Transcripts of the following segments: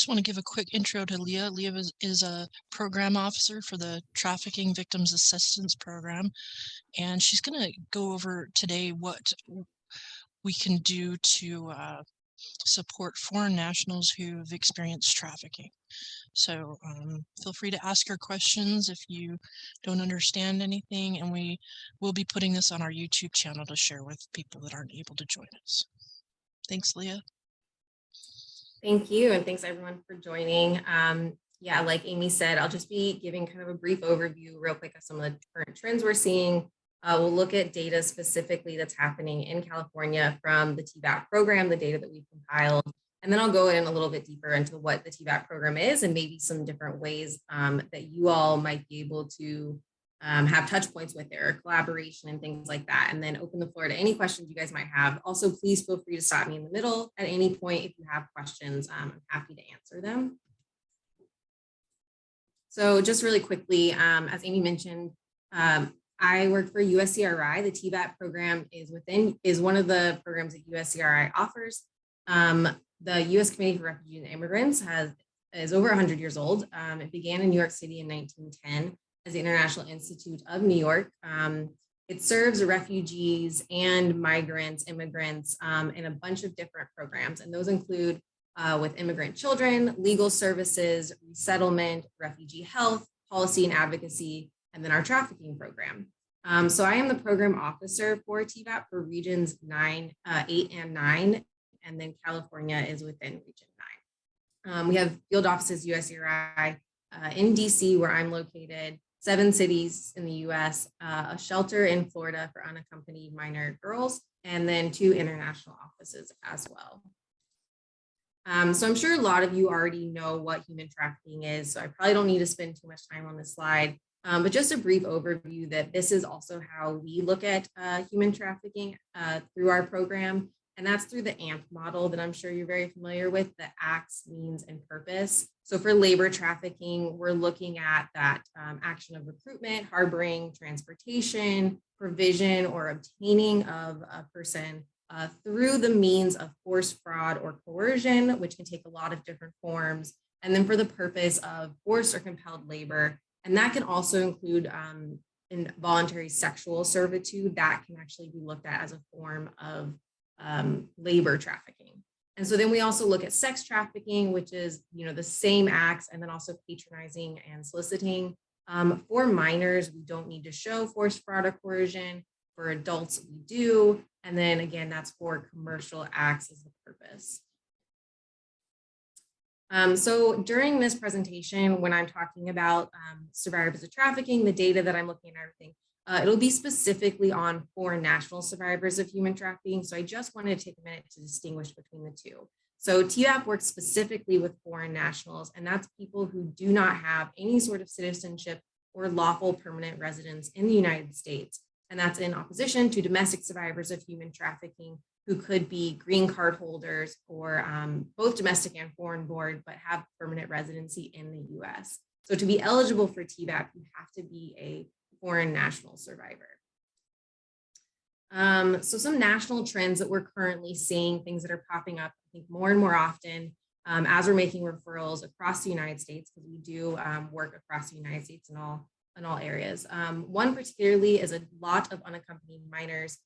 just want to give a quick intro to Leah. Leah is a program officer for the Trafficking Victims Assistance Program, and she's going to go over today what we can do to support foreign nationals who've experienced trafficking. So feel free to ask her questions if you don't understand anything, and we will be putting this on our YouTube channel to share with people that aren't able to join us. Thanks, Leah. Thank you, and thanks everyone for joining. Yeah, like Amy said, I'll just be giving kind of a brief overview real quick of some of the current trends we're seeing. We'll look at data specifically that's happening in California from the TVAP program, the data that we've compiled, and then I'll go in a little bit deeper into what the TVAP program is and maybe some different ways that you all might be able to have touch points with their collaboration and things like that, and then open the floor to any questions you guys might have. Also, please feel free to stop me in the middle at any point if you have questions. I'm happy to answer them. So just really quickly, as Amy mentioned, I work for USCRI. The TVAP program is one of the programs that USCRI offers. The U.S. Committee for Refugees and Immigrants is over 100 years old. It began in New York City in 1910 as the International Institute of New York. It serves refugees and migrants, immigrants in a bunch of different programs. And those include with immigrant children, legal services, resettlement, refugee health, policy and advocacy, and then our trafficking program. So I am the program officer for TVAP for regions 8 and 9, and then California is within region 9. We have field offices, USCRI, in DC, where I'm located, 7 cities in the US, a shelter in Florida for unaccompanied minor girls, and then 2 international offices as well. So I'm sure a lot of you already know what human trafficking is, so I probably don't need to spend too much time on this slide, but just a brief overview that this is also how we look at human trafficking through our program, and that's through the AMP model that I'm sure you're very familiar with, the acts, means, and purpose. So for labor trafficking, we're looking at that action of recruitment, harboring, transportation, provision, or obtaining of a person through the means of force, fraud, or coercion, which can take a lot of different forms. And then for the purpose of forced or compelled labor, and that can also include involuntary sexual servitude that can actually be looked at as a form of labor trafficking. And so then we also look at sex trafficking, which is, the same acts, and then also patronizing and soliciting. For minors, we don't need to show force, fraud, or coercion. For adults, we do. And then again, that's for commercial acts as the purpose. So during this presentation, when I'm talking about survivors of trafficking, the data that I'm looking at, everything, it'll be specifically on foreign national survivors of human trafficking. So I just wanted to take a minute to distinguish between the two. So TVAP works specifically with foreign nationals, and that's people who do not have any sort of citizenship or lawful permanent residence in the United States. And that's in opposition to domestic survivors of human trafficking who could be green card holders or both domestic and foreign born, but have permanent residency in the US. So to be eligible for TVAP, you have to be a foreign national survivor. So some national trends that we're currently seeing, things that are popping up, I think more and more often as we're making referrals across the United States, because we do work across the United States in all areas. One particularly is a lot of unaccompanied minors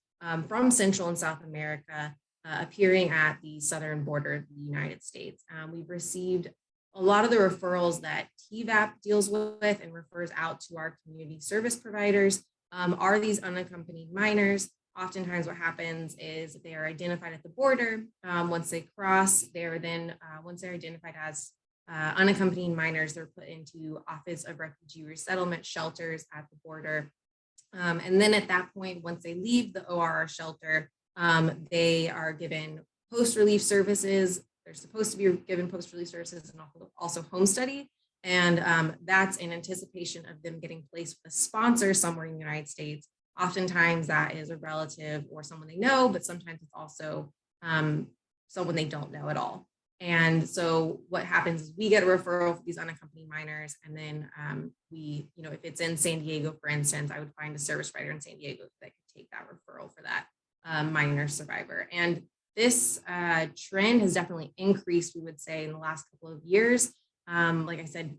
from Central and South America appearing at the southern border of the United States. We've received a lot of the referrals that TVAP deals with and refers out to our community service providers are these unaccompanied minors. Oftentimes what happens is they are identified at the border. Once they cross, they're then, once they're identified as unaccompanied minors, they're put into Office of Refugee Resettlement shelters at the border. And then at that point, once they leave the ORR shelter, they are given post-relief services. They're supposed to be given post-relief services and also home study. And that's in anticipation of them getting placed with a sponsor somewhere in the United States. Oftentimes that is a relative or someone they know, but sometimes it's also someone they don't know at all. And so what happens is we get a referral for these unaccompanied minors, and then we, if it's in San Diego, for instance, I would find a service provider in San Diego that could take that referral for that minor survivor. And this trend has definitely increased, we would say, in the last couple of years. Like I said,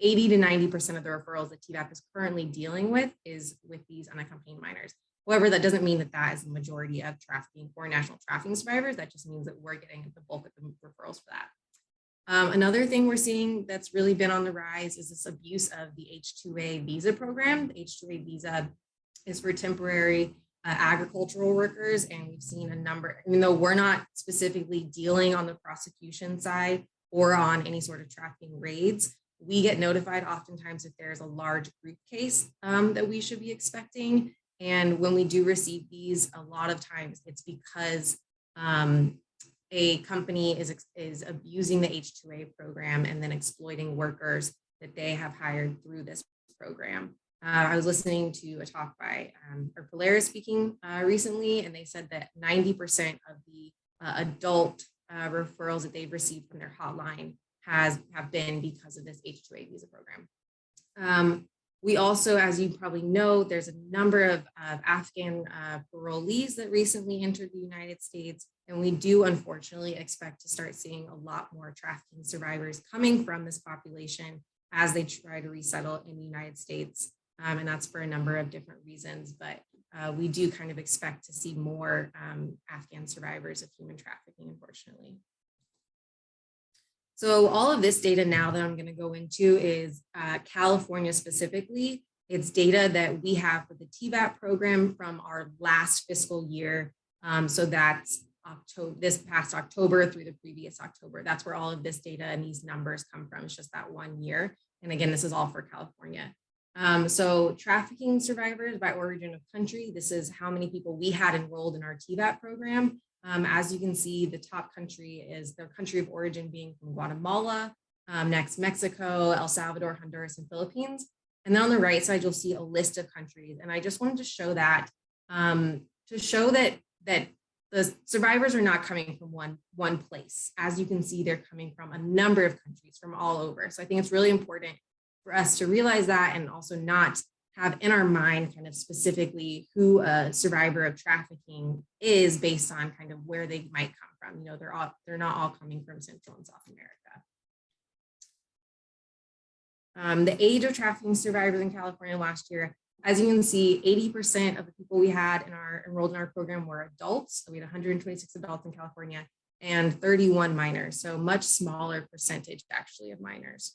80 to 90% of the referrals that TVAP is currently dealing with is with these unaccompanied minors. However, that doesn't mean that that is the majority of trafficking or national trafficking survivors. That just means that we're getting the bulk of the referrals for that. Another thing we're seeing that's really been on the rise is this abuse of the H-2A visa program. The H-2A visa is for temporary agricultural workers, and we've seen a number, even though we're not specifically dealing on the prosecution side or on any sort of trafficking raids, we get notified oftentimes if there's a large group case that we should be expecting. And when we do receive these, a lot of times it's because a company is abusing the H-2A program and then exploiting workers that they have hired through this program. I was listening to a talk by Polaris speaking recently, and they said that 90% of the adult referrals that they've received from their hotline have been because of this H-2A visa program. We also, as you probably know, there's a number of Afghan parolees that recently entered the United States, and we do unfortunately expect to start seeing a lot more trafficking survivors coming from this population as they try to resettle in the United States. And that's for a number of different reasons, but we do kind of expect to see more Afghan survivors of human trafficking, unfortunately. So all of this data now that I'm going to go into is California specifically. It's data that we have for the TVAP program from our last fiscal year. So that's this past October through the previous October. That's where all of this data and these numbers come from. It's just that 1 year. And again, this is all for California. So trafficking survivors by origin of country, this is how many people we had enrolled in our TVAP program. As you can see, the top country is the country of origin being from Guatemala, next Mexico, El Salvador, Honduras, and Philippines. And then on the right side, you'll see a list of countries. And I just wanted to show that, that the survivors are not coming from one place. As you can see, they're coming from a number of countries from all over. So I think it's really important for us to realize that and also not have in our mind kind of specifically who a survivor of trafficking is based on kind of where they might come from. You know, they're not all coming from Central and South America. The age of trafficking survivors in California last year, as you can see, 80% of the people we had enrolled in our program were adults. So we had 126 adults in California and 31 minors. So much smaller percentage actually of minors.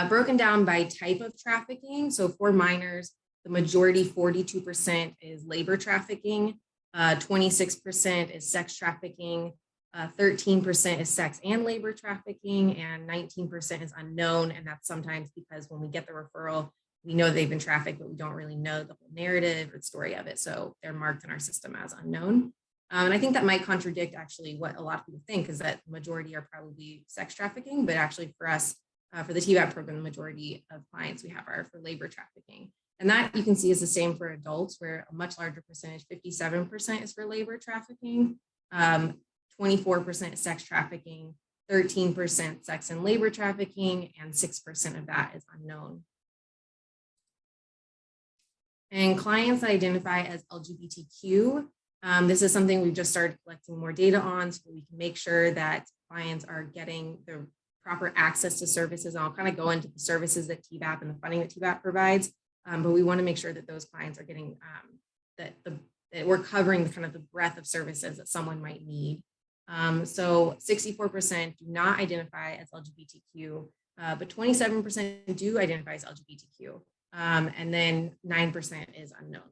Broken down by type of trafficking. So for minors, the majority, 42% is labor trafficking, 26% is sex trafficking, 13% is sex and labor trafficking, and 19% is unknown. And that's sometimes because when we get the referral, we know they've been trafficked, but we don't really know the whole narrative or story of it. So they're marked in our system as unknown. And I think that might contradict actually what a lot of people think is that the majority are probably sex trafficking, but actually for us, for the TVAP program, the majority of clients we have are for labor trafficking. And that you can see is the same for adults, where a much larger percentage, 57% is for labor trafficking, 24% is sex trafficking, 13% sex and labor trafficking, and 6% of that is unknown. And clients that identify as LGBTQ, this is something we've just started collecting more data on so we can make sure that clients are getting the proper access to services. And I'll kind of go into the services that TVAP and the funding that TVAP provides, but we want to make sure that those clients are getting, that we're covering the kind of the breadth of services that someone might need. So 64% do not identify as LGBTQ, but 27% do identify as LGBTQ, and then 9% is unknown.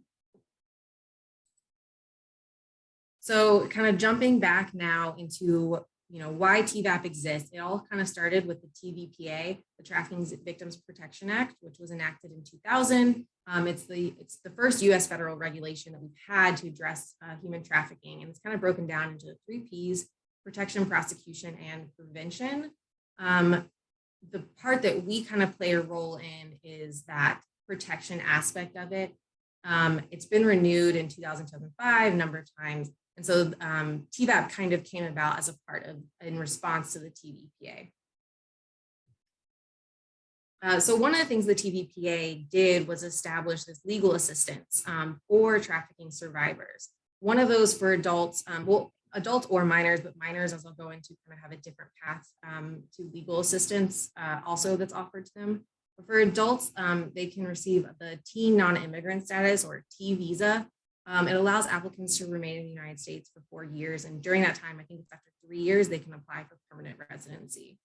So kind of jumping back now into why TVAP exists. It all kind of started with the TVPA, the Trafficking Victims Protection Act, which was enacted in 2000. It's the first U.S. federal regulation that we've had to address human trafficking, and it's kind of broken down into 3 Ps: protection, prosecution, and prevention. The part that we kind of play a role in is that protection aspect of it. It's been renewed in 2005 a number of times. And so TVAP kind of came about as a part of, in response to the TVPA. So one of the things the TVPA did was establish this legal assistance for trafficking survivors. one of those for adults, well, adults or minors, but minors, as I'll go into, kind of have a different path to legal assistance also that's offered to them. But for adults, they can receive the teen non-immigrant status, or T visa. It allows applicants to remain in the United States for 4 years. And during that time, I think it's after 3 years, they can apply for permanent residency.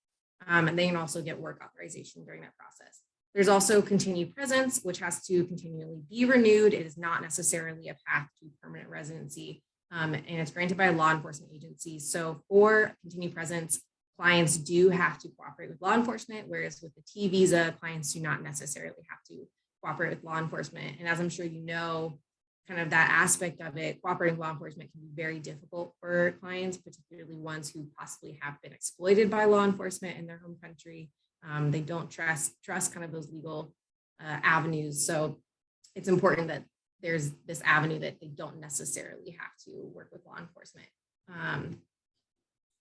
And they can also get work authorization during that process. There's also continued presence, which has to continually be renewed. It is not necessarily a path to permanent residency, and it's granted by law enforcement agencies. So for continued presence, clients do have to cooperate with law enforcement, whereas with the T visa, clients do not necessarily have to cooperate with law enforcement. And as I'm sure you know, kind of that aspect of it, cooperating with law enforcement can be very difficult for clients, particularly ones who possibly have been exploited by law enforcement in their home country. They don't trust kind of those legal avenues. So it's important that there's this avenue that they don't necessarily have to work with law enforcement.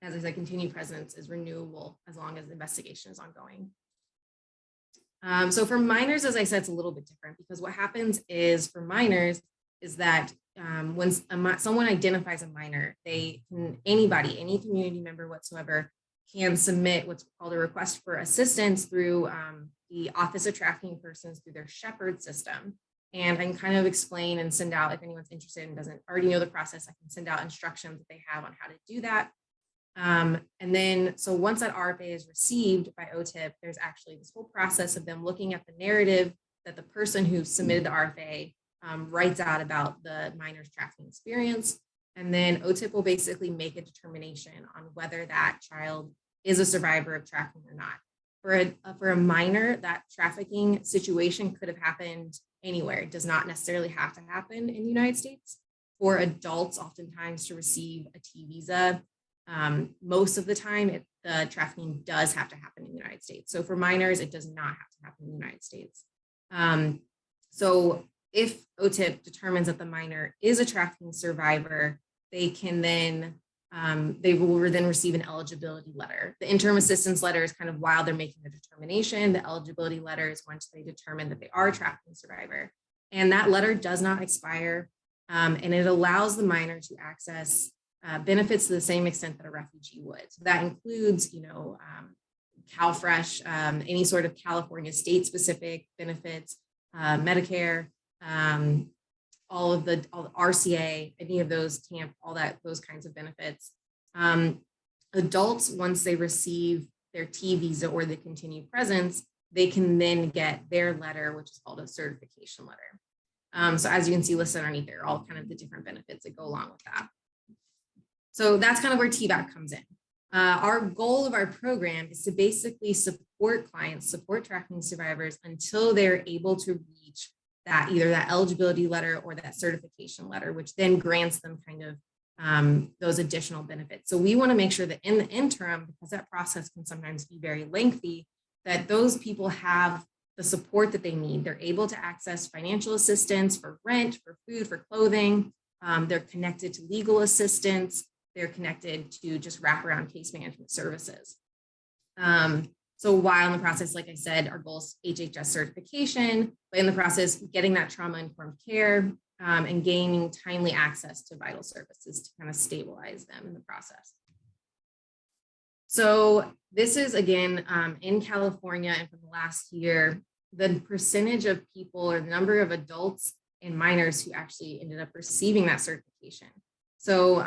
As I said, continued presence is renewable as long as the investigation is ongoing. So for minors, as I said, it's a little bit different, because what happens is for minors is that when someone identifies a minor, anybody, any community member whatsoever, can submit what's called a request for assistance through the Office of Trafficking Persons through their Shepherd system. And I can kind of explain and send out, if anyone's interested and doesn't already know the process, I can send out instructions that they have on how to do that. And then, so once that RFA is received by OTIP, there's actually this whole process of them looking at the narrative that the person who submitted the RFA writes out about the minor's trafficking experience. And then OTIP will basically make a determination on whether that child is a survivor of trafficking or not. For a minor, that trafficking situation could have happened anywhere. It does not necessarily have to happen in the United States. For adults, oftentimes to receive a T visa, most of the time, the trafficking does have to happen in the United States. So for minors, it does not have to happen in the United States. So if OTIP determines that the minor is a trafficking survivor, they can then, they will then receive an eligibility letter. The interim assistance letter is kind of while they're making the determination. The eligibility letter is once they determine that they are a trafficking survivor. And that letter does not expire, and it allows the minor to access benefits to the same extent that a refugee would. So that includes, CalFresh, any sort of California state-specific benefits, Medicare, all the RCA, any of those TAMP, those kinds of benefits. Adults, once they receive their T visa or the continued presence, they can then get their letter, which is called a certification letter. So as you can see listed underneath there, all kind of the different benefits that go along with that. So that's kind of where TVAP comes in. Our goal of our program is to basically support clients, support trafficking survivors until they're able to reach that, either that eligibility letter or that certification letter, which then grants them kind of those additional benefits. So we want to make sure that in the interim, because that process can sometimes be very lengthy, that those people have the support that they need. They're able to access financial assistance for rent, for food, for clothing. They're connected to legal assistance. They're connected to just wraparound case management services. So while in the process, like I said, our goal is HHS certification, but in the process, getting that trauma-informed care and gaining timely access to vital services to kind of stabilize them in the process. So this is, again, in California, and for the last year, the percentage of people or the number of adults and minors who actually ended up receiving that certification. So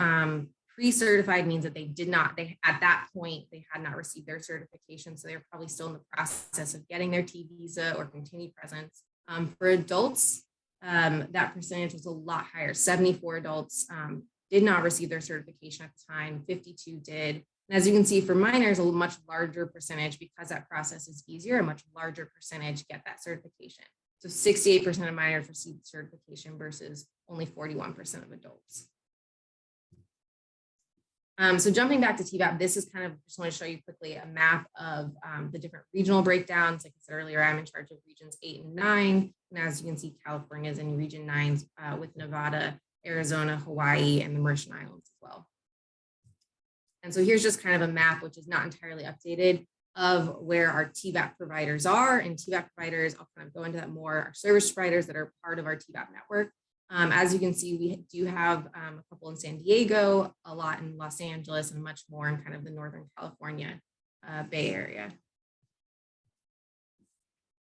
pre-certified means that at that point, they had not received their certification. So they're probably still in the process of getting their T visa or continued presence. For adults, that percentage was a lot higher. 74 adults did not receive their certification at the time, 52 did. And as you can see, for minors, a much larger percentage, because that process is easier, a much larger percentage get that certification. So 68% of minors received certification versus only 41% of adults. So jumping back to TVAP, this is kind of, just want to show you quickly a map of the different regional breakdowns. Like I said earlier, I'm in charge of regions 8 and 9. And as you can see, California is in region 9 with Nevada, Arizona, Hawaii, and the Merchant Islands as well. And so here's just kind of a map, which is not entirely updated, of where our TVAP providers are. And TVAP providers, I'll kind of go into that more, our service providers that are part of our TVAP network. As you can see, we do have a couple in San Diego, a lot in Los Angeles, and much more in kind of the Northern California Bay Area.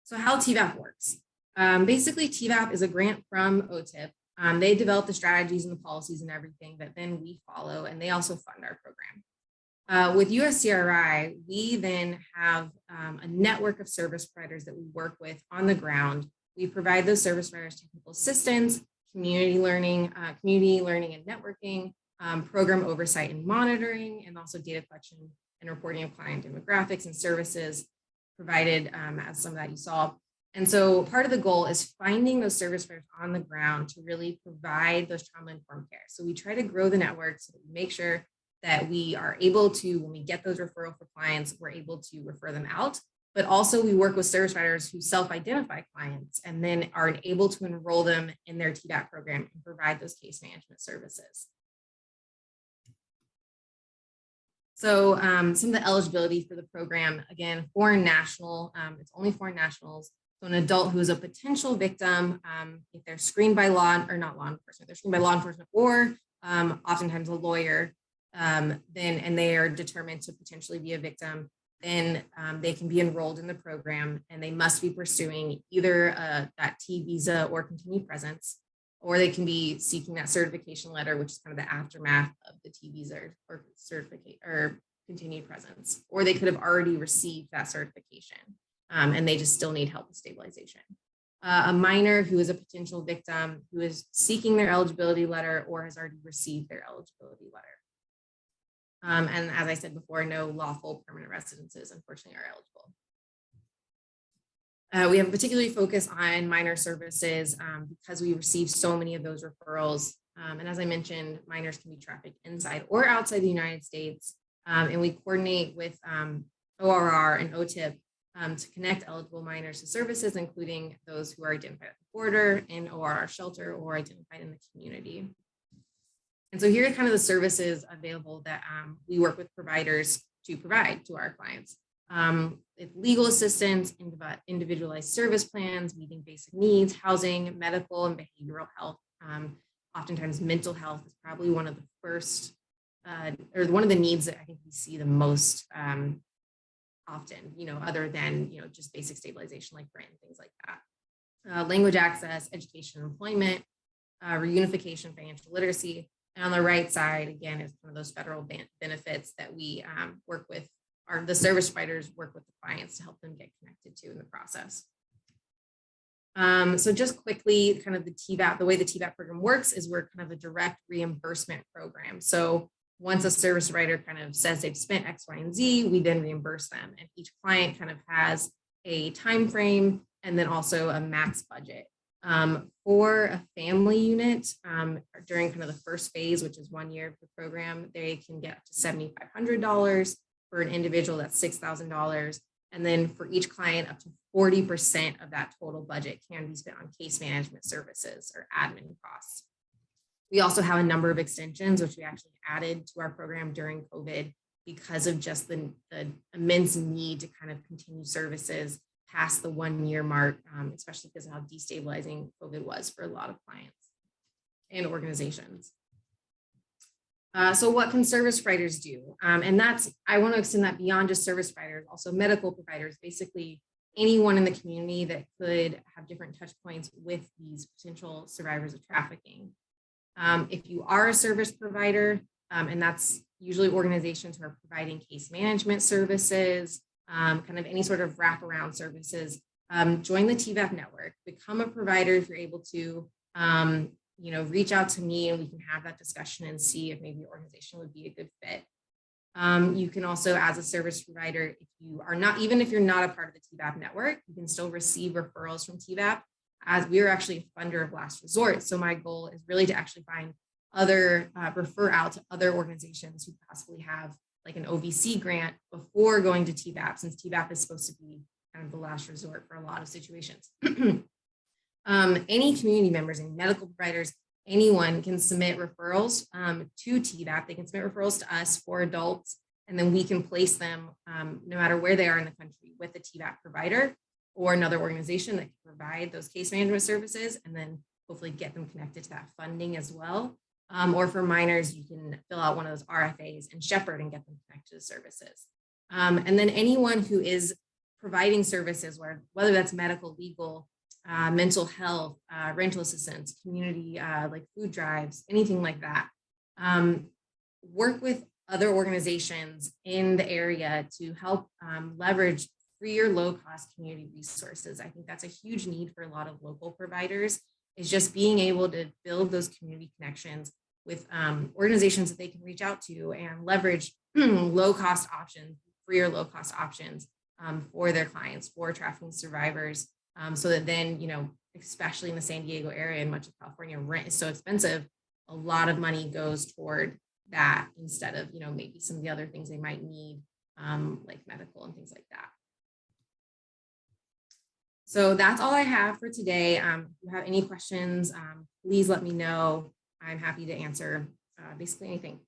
So how TVAP works. Basically, TVAP is a grant from OTIP. They develop the strategies and the policies and everything that then we follow, and they also fund our program. With USCRI, we then have a network of service providers that we work with on the ground. We provide those service providers technical assistance, community learning and networking, program oversight and monitoring, and also data collection and reporting of client demographics and services provided as some of that you saw. And so part of the goal is finding those service providers on the ground to really provide those trauma-informed care. So we try to grow the network so that we make sure that we are able to, when we get those referrals for clients, we're able to refer them out. But also we work with service providers who self-identify clients and then are able to enroll them in their TVAP program and provide those case management services. So some of the eligibility for the program, again, foreign national, it's only foreign nationals. So an adult who is a potential victim, if they're screened by they're screened by law enforcement or oftentimes a lawyer, and they are determined to potentially be a victim, then they can be enrolled in the program, and they must be pursuing either that T visa or continued presence, or they can be seeking that certification letter, which is kind of the aftermath of the T visa or certificate or continued presence, or they could have already received that certification and they just still need help with stabilization. A minor who is a potential victim who is seeking their eligibility letter or has already received their eligibility letter. And as I said before, no lawful permanent residences, unfortunately, are eligible. We have a particularly focus on minor services because we receive so many of those referrals. And as I mentioned, minors can be trafficked inside or outside the United States. And we coordinate with ORR and OTIP to connect eligible minors to services, including those who are identified at the border, in ORR shelter, or identified in the community. And so here are kind of the services available that we work with providers to provide to our clients. With legal assistance, individualized service plans, meeting basic needs, housing, medical and behavioral health. Oftentimes mental health is probably one of the first, or one of the needs that I think we see the most often, other than, just basic stabilization like rent and things like that. Language access, education, employment, reunification, financial literacy. And on the right side, again, is one of those federal benefits that we work with, the service providers work with the clients to help them get connected to in the process. So just quickly, kind of the way the TVAP program works is we're kind of a direct reimbursement program. So once a service provider kind of says they've spent X, Y, and Z, we then reimburse them. And each client kind of has a time frame and then also a max budget. For a family unit, during kind of the first phase, which is 1 year of the program, they can get up to $7,500. For an individual, that's $6,000. And then for each client, up to 40% of that total budget can be spent on case management services or admin costs. We also have a number of extensions, which we actually added to our program during COVID because of just the immense need to kind of continue services past the 1 year mark, especially because of how destabilizing COVID was for a lot of clients and organizations. So what can service providers do? And I want to extend that beyond just service providers, also medical providers, basically anyone in the community that could have different touch points with these potential survivors of trafficking. If you are a service provider, and that's usually organizations who are providing case management services, kind of any sort of wraparound services, join the TVAP network, become a provider if you're able to, reach out to me and we can have that discussion and see if maybe your organization would be a good fit. You can also, as a service provider, even if you're not a part of the TVAP network, you can still receive referrals from TVAP, as we are actually a funder of last resort. So my goal is really to actually find refer out to other organizations who possibly have like an OVC grant before going to TVAP, since TVAP is supposed to be kind of the last resort for a lot of situations. Any community members and medical providers, anyone can submit referrals to TVAP. They can submit referrals to us for adults, and then we can place them no matter where they are in the country with a TVAP provider or another organization that can provide those case management services. And then hopefully get them connected to that funding as well. Or for minors, you can fill out one of those RFAs and shepherd and get them connected to services. And then anyone who is providing services, whether that's medical, legal, mental health, rental assistance, community, like food drives, anything like that, work with other organizations in the area to help leverage free or low-cost community resources. I think that's a huge need for a lot of local providers, is just being able to build those community connections with organizations that they can reach out to and leverage low-cost options, free or low-cost options for their clients, for trafficking survivors, so that then, especially in the San Diego area and much of California, rent is so expensive, a lot of money goes toward that instead of, maybe some of the other things they might need, like medical and things like that. So that's all I have for today. If you have any questions, please let me know. I'm happy to answer basically anything.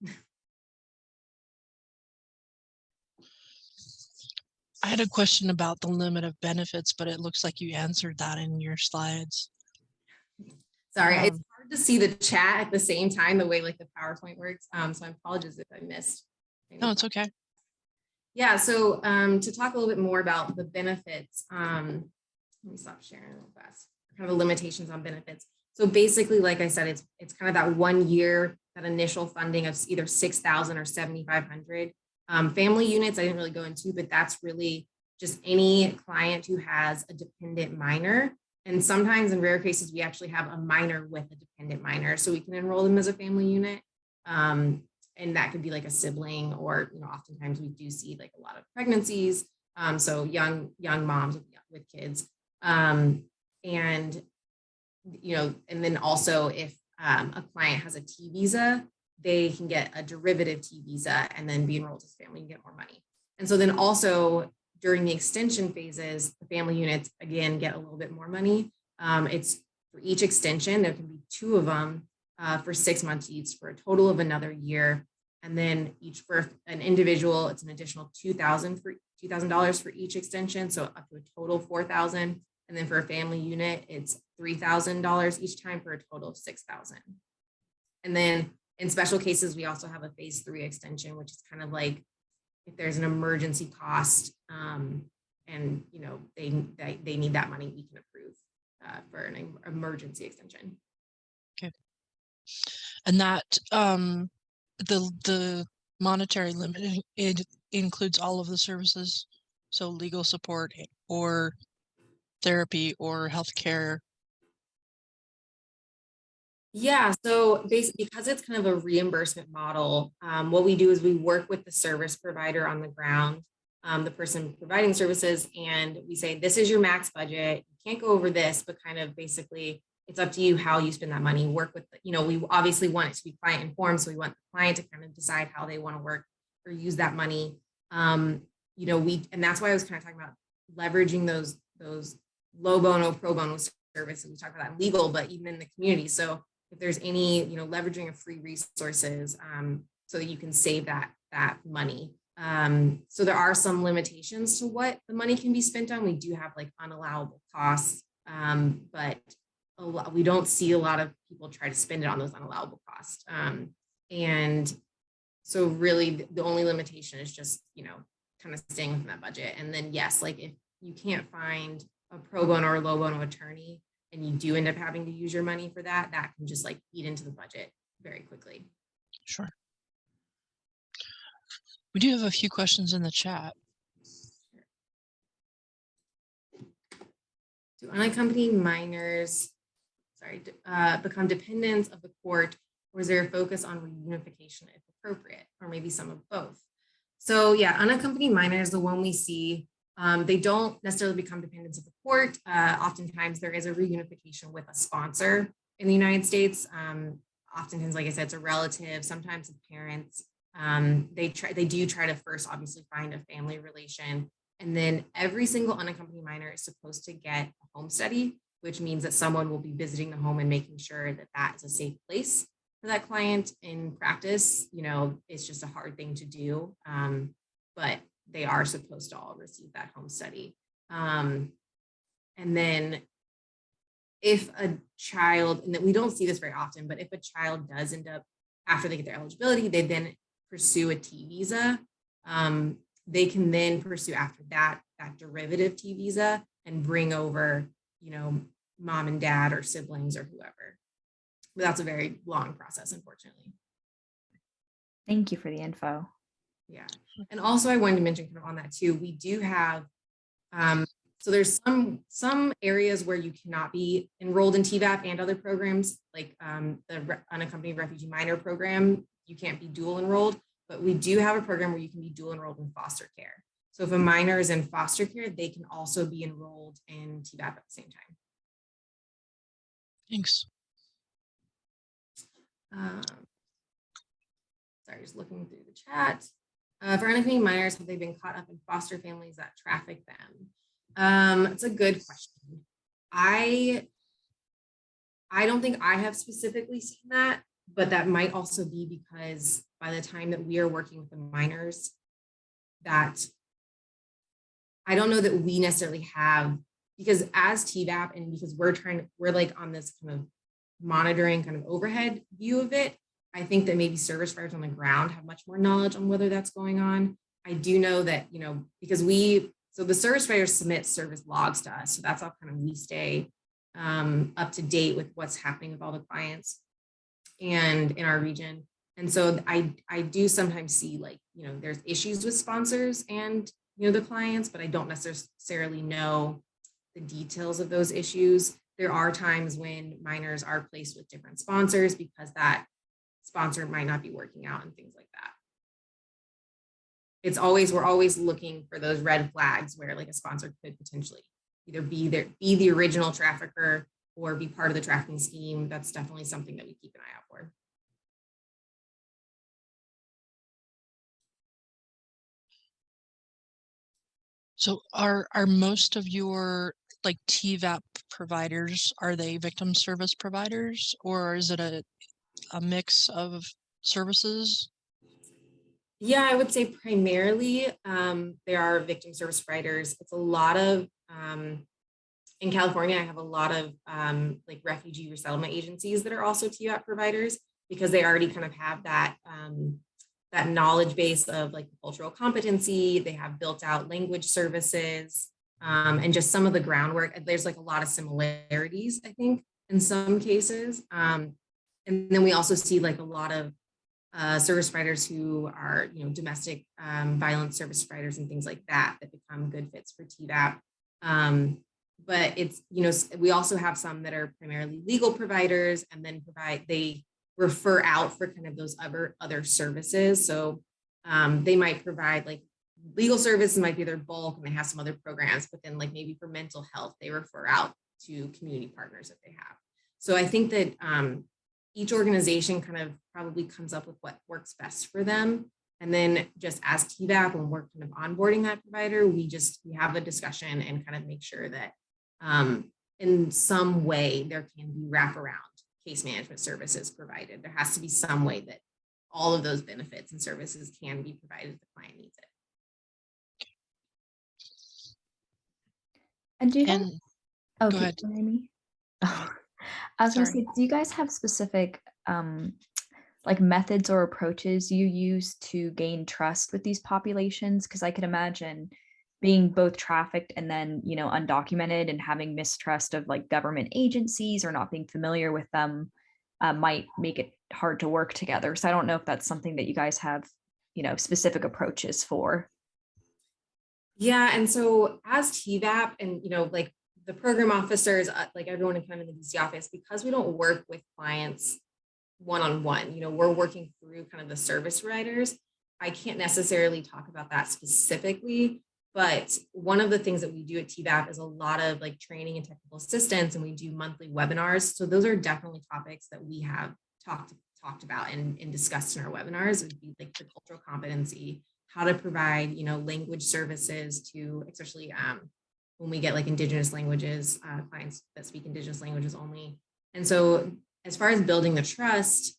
I had a question about the limit of benefits, but it looks like you answered that in your slides. Sorry, it's hard to see the chat at the same time, the way like the PowerPoint works. So I apologize if I missed. No, it's okay. Yeah, so to talk a little bit more about the benefits, let me stop sharing real fast. Kind of the limitations on benefits. So basically, like I said, it's kind of that 1 year, that initial funding of either $6,000 or $7,500. Family units, I didn't really go into, but that's really just any client who has a dependent minor. And sometimes in rare cases, we actually have a minor with a dependent minor. So we can enroll them as a family unit. And that could be like a sibling, or, oftentimes we do see like a lot of pregnancies. So young moms with kids. And then also if a client has a T visa, they can get a derivative T visa and then be enrolled as family and get more money. And so then also during the extension phases, the family units, again, get a little bit more money. It's for each extension, there can be 2 of them for 6 months each, for a total of another year. And then each for an individual, it's an additional $2,000 for each extension. So up to a total of $4,000. And then for a family unit, it's $3,000 each time for a total of $6,000. And then in special cases, we also have a phase 3 extension, which is kind of like if there's an emergency cost and they need that money, we can approve for an emergency extension. Okay. And that the monetary limit, it includes all of the services, so legal support or therapy or healthcare. Yeah, so basically, because it's kind of a reimbursement model, what we do is we work with the service provider on the ground, the person providing services, and we say, this is your max budget. You can't go over this, but kind of basically, it's up to you how you spend that money. Work with, we obviously want it to be client informed, so we want the client to kind of decide how they want to work or use that money. And that's why I was kind of talking about leveraging those low bono, pro bono services. We talk about that in legal, but even in the community. So if there's any, leveraging of free resources so that you can save that money. So there are some limitations to what the money can be spent on. We do have like unallowable costs, but we don't see a lot of people try to spend it on those unallowable costs. And so really the only limitation is just, kind of staying within that budget. And then yes, like if you can't find a pro bono or low bono attorney, and you do end up having to use your money for that, that can just like eat into the budget very quickly. Sure. We do have a few questions in the chat. Do unaccompanied minors, become dependents of the court, or is there a focus on reunification if appropriate, or maybe some of both? So yeah, unaccompanied minors, the one we see, they don't necessarily become dependents of the court. Oftentimes there is a reunification with a sponsor in the United States. Oftentimes, like I said, it's a relative, sometimes it's parents. They do try to first obviously find a family relation. And then every single unaccompanied minor is supposed to get a home study, which means that someone will be visiting the home and making sure that that is a safe place for that client. In practice, it's just a hard thing to do, but they are supposed to all receive that home study. And then if a child, and that we don't see this very often, but if a child does end up, after they get their eligibility, they then pursue a T visa, they can then pursue after that derivative T visa and bring over, mom and dad or siblings or whoever. But that's a very long process, unfortunately. Thank you for the info. Yeah. And also I wanted to mention kind of on that too, we do have, so there's some areas where you cannot be enrolled in TVAP and other programs, like the unaccompanied refugee minor program, you can't be dual enrolled, but we do have a program where you can be dual enrolled in foster care. So if a minor is in foster care, they can also be enrolled in TVAP at the same time. Thanks. Sorry, just looking through the chat. For unaccompanied minors, have they been caught up in foster families that traffic them? It's a good question. I don't think I have specifically seen that, but that might also be because by the time that we are working with the minors, that I don't know that we necessarily have, because as TVAP and because we're like on this kind of monitoring kind of overhead view of it, I think that maybe service providers on the ground have much more knowledge on whether that's going on. I do know that, because so the service providers submit service logs to us. So that's how kind of we stay up to date with what's happening with all the clients and in our region. And so I do sometimes see like, there's issues with sponsors and, the clients, but I don't necessarily know the details of those issues. There are times when minors are placed with different sponsors because that sponsor might not be working out and things like that. We're always looking for those red flags where like a sponsor could potentially either be the original trafficker or be part of the trafficking scheme. That's definitely something that we keep an eye out for. So are most of your like TVAP providers, are they victim service providers, or is it a mix of services? Yeah, I would say primarily there are victim service providers. It's a lot of, in California, I have a lot of like refugee resettlement agencies that are also TVAP providers because they already kind of have that that knowledge base of like cultural competency. They have built out language services and just some of the groundwork. There's like a lot of similarities, I think, in some cases. And then we also see like a lot of service providers who are, domestic violence service providers and things like that become good fits for TVAP. But it's, we also have some that are primarily legal providers and then they refer out for kind of those other services. So they might provide like legal services might be their bulk and they have some other programs, but then like maybe for mental health, they refer out to community partners that they have. So I think that each organization kind of probably comes up with what works best for them. And then just as TVAP, when we're kind of onboarding that provider, we have a discussion and kind of make sure that in some way there can be wraparound case management services provided. There has to be some way that all of those benefits and services can be provided if the client needs it. And do you have, go ahead. Amy? Oh, I was going to say, do you guys have specific like methods or approaches you use to gain trust with these populations? Because I could imagine being both trafficked and then, undocumented and having mistrust of like government agencies or not being familiar with them might make it hard to work together. So I don't know if that's something that you guys have, specific approaches for. Yeah, and so as TVAP and, like the program officers, like everyone in kind of in the DC office, because we don't work with clients one-on-one, we're working through kind of the service providers. I can't necessarily talk about that specifically, but one of the things that we do at TVAP is a lot of like training and technical assistance, and we do monthly webinars. So those are definitely topics that we have talked about and discussed in our webinars. It would be like the cultural competency, how to provide, language services to, especially when we get like Indigenous languages, clients that speak Indigenous languages only. And so as far as building the trust,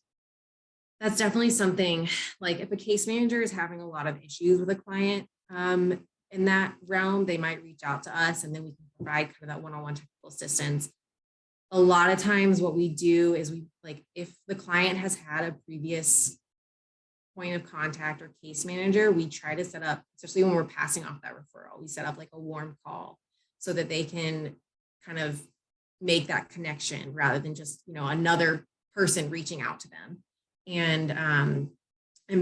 that's definitely something like if a case manager is having a lot of issues with a client in that realm, they might reach out to us and then we can provide kind of that one-on-one technical assistance. a lot of times what we do is if the client has had a previous point of contact or case manager, we try to set up, especially when we're passing off that referral, we set up like a warm call so that they can kind of make that connection rather than just, another person reaching out to them and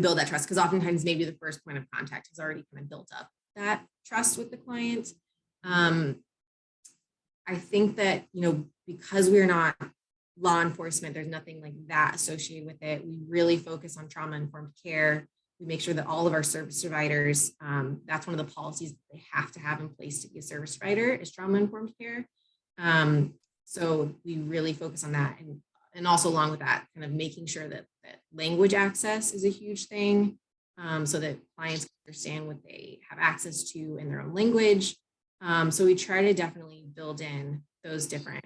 build that trust. Because oftentimes maybe the first point of contact has already kind of built up that trust with the client. I think that, because we're not law enforcement, there's nothing like that associated with it. We really focus on trauma-informed care. We make sure that all of our service providers, that's one of the policies that they have to have in place to be a service provider is trauma-informed care. So we really focus on that. And also along with that, kind of making sure that language access is a huge thing, so that clients can understand what they have access to in their own language. So we try to definitely build in those different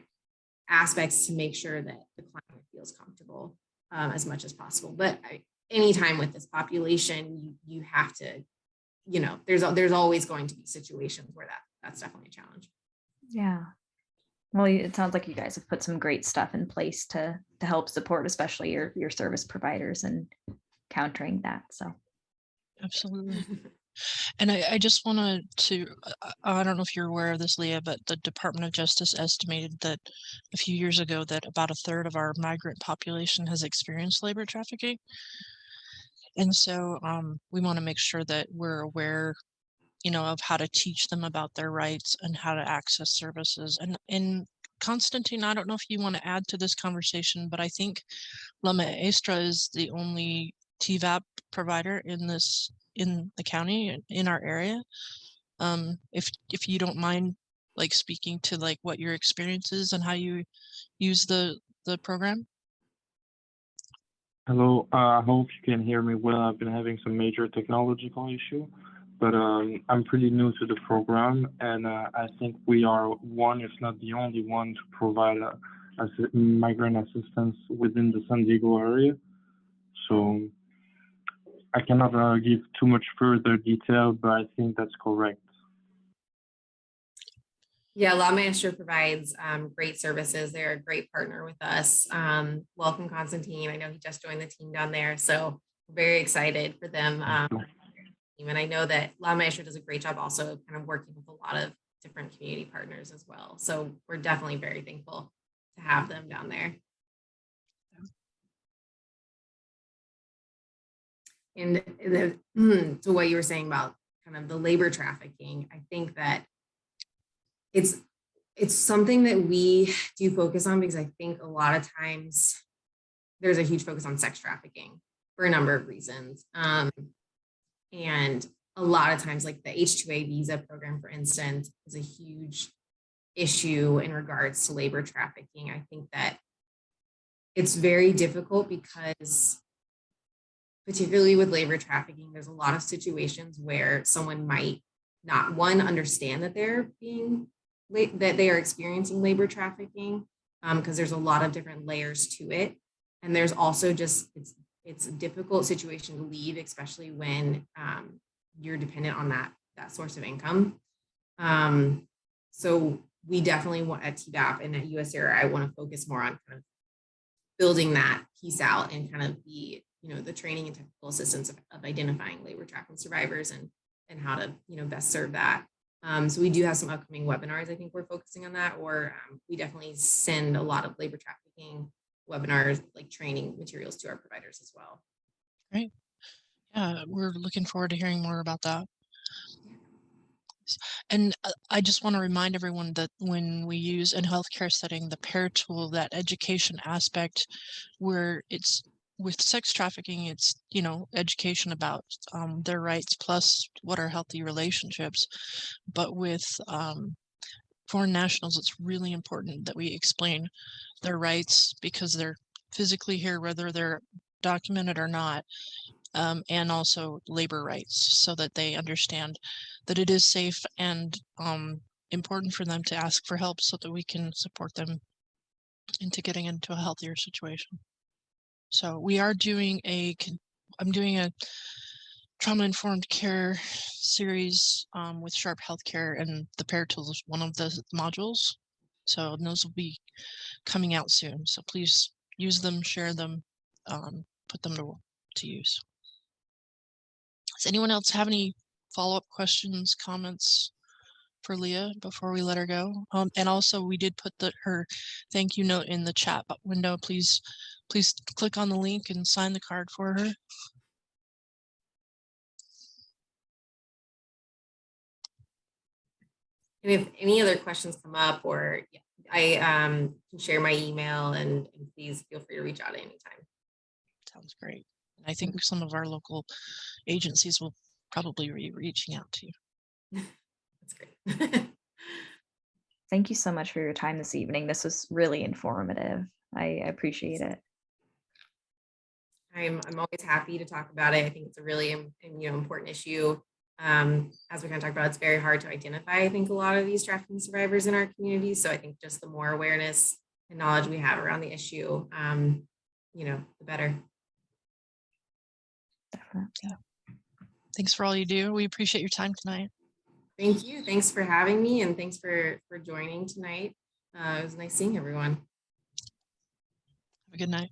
aspects to make sure that the client feels comfortable as much as possible. But anytime with this population, you have to, there's always going to be situations where that's definitely a challenge. Yeah. Well, it sounds like you guys have put some great stuff in place to help support, especially your service providers and countering that. So, absolutely. And I just wanted to, I don't know if you're aware of this, Leah, but the Department of Justice estimated that a few years ago that about a third of our migrant population has experienced labor trafficking. And so we want to make sure that we're aware, of how to teach them about their rights and how to access services. And Constantine, I don't know if you want to add to this conversation, but I think La Maestra is the only TVAP provider in the county, in our area. If you don't mind, like speaking to like what your experience is and how you use the program. Hello, I hope you can hear me well. I've been having some major technological issue, but I'm pretty new to the program, and I think we are one, if not the only one, to provide migrant assistance within the San Diego area. So I cannot give too much further detail, but I think that's correct. Yeah, La Maestra provides great services. They're a great partner with us. Welcome, Constantine. I know he just joined the team down there, so we're very excited for them. And I know that La Maestra does a great job also kind of working with a lot of different community partners as well. So we're definitely very thankful to have them down there. And to what you were saying about kind of the labor trafficking, I think that it's something that we do focus on because I think a lot of times there's a huge focus on sex trafficking for a number of reasons. And a lot of times, like the H-2A visa program, for instance, is a huge issue in regards to labor trafficking. I think that it's very difficult because particularly with labor trafficking, there's a lot of situations where someone might not, one, understand that they are experiencing labor trafficking, because there's a lot of different layers to it. And there's also just, it's a difficult situation to leave, especially when you're dependent on that source of income. So we definitely want at TVAP and at USCRI, I want to focus more on kind of building that piece out and kind of the training and technical assistance of identifying labor trafficking survivors and how to, best serve that. So we do have some upcoming webinars. I think we're focusing on that, or we definitely send a lot of labor trafficking webinars, like training materials to our providers as well. Great. Yeah, we're looking forward to hearing more about that. And I just want to remind everyone that when we use in healthcare setting, the PAIR tool, that education aspect, where it's with sex trafficking, it's, education about their rights plus what are healthy relationships. But with foreign nationals, it's really important that we explain their rights because they're physically here, whether they're documented or not, and also labor rights, so that they understand that it is safe and important for them to ask for help so that we can support them into getting into a healthier situation. So we are doing I'm doing a trauma-informed care series with Sharp Healthcare, and the PAIR tool is one of the modules. So those will be coming out soon. So please use them, share them, put them to use. Does anyone else have any follow-up questions, comments for Leah before we let her go? And also, we did put her thank you note in the chat window. Please click on the link and sign the card for her. And if any other questions come up, or I can share my email, and please feel free to reach out at any time. Sounds great. And I think some of our local agencies will probably be reaching out to you. That's great. Thank you so much for your time this evening. This was really informative. I appreciate it. I'm always happy to talk about it. I think it's a really important issue. As we kind of talked about, it's very hard to identify, I think, a lot of these trafficking survivors in our community. So I think just the more awareness and knowledge we have around the issue, the better. Definitely. Yeah. Thanks for all you do. We appreciate your time tonight. Thank you. Thanks for having me, and thanks for joining tonight. It was nice seeing everyone. Have a good night.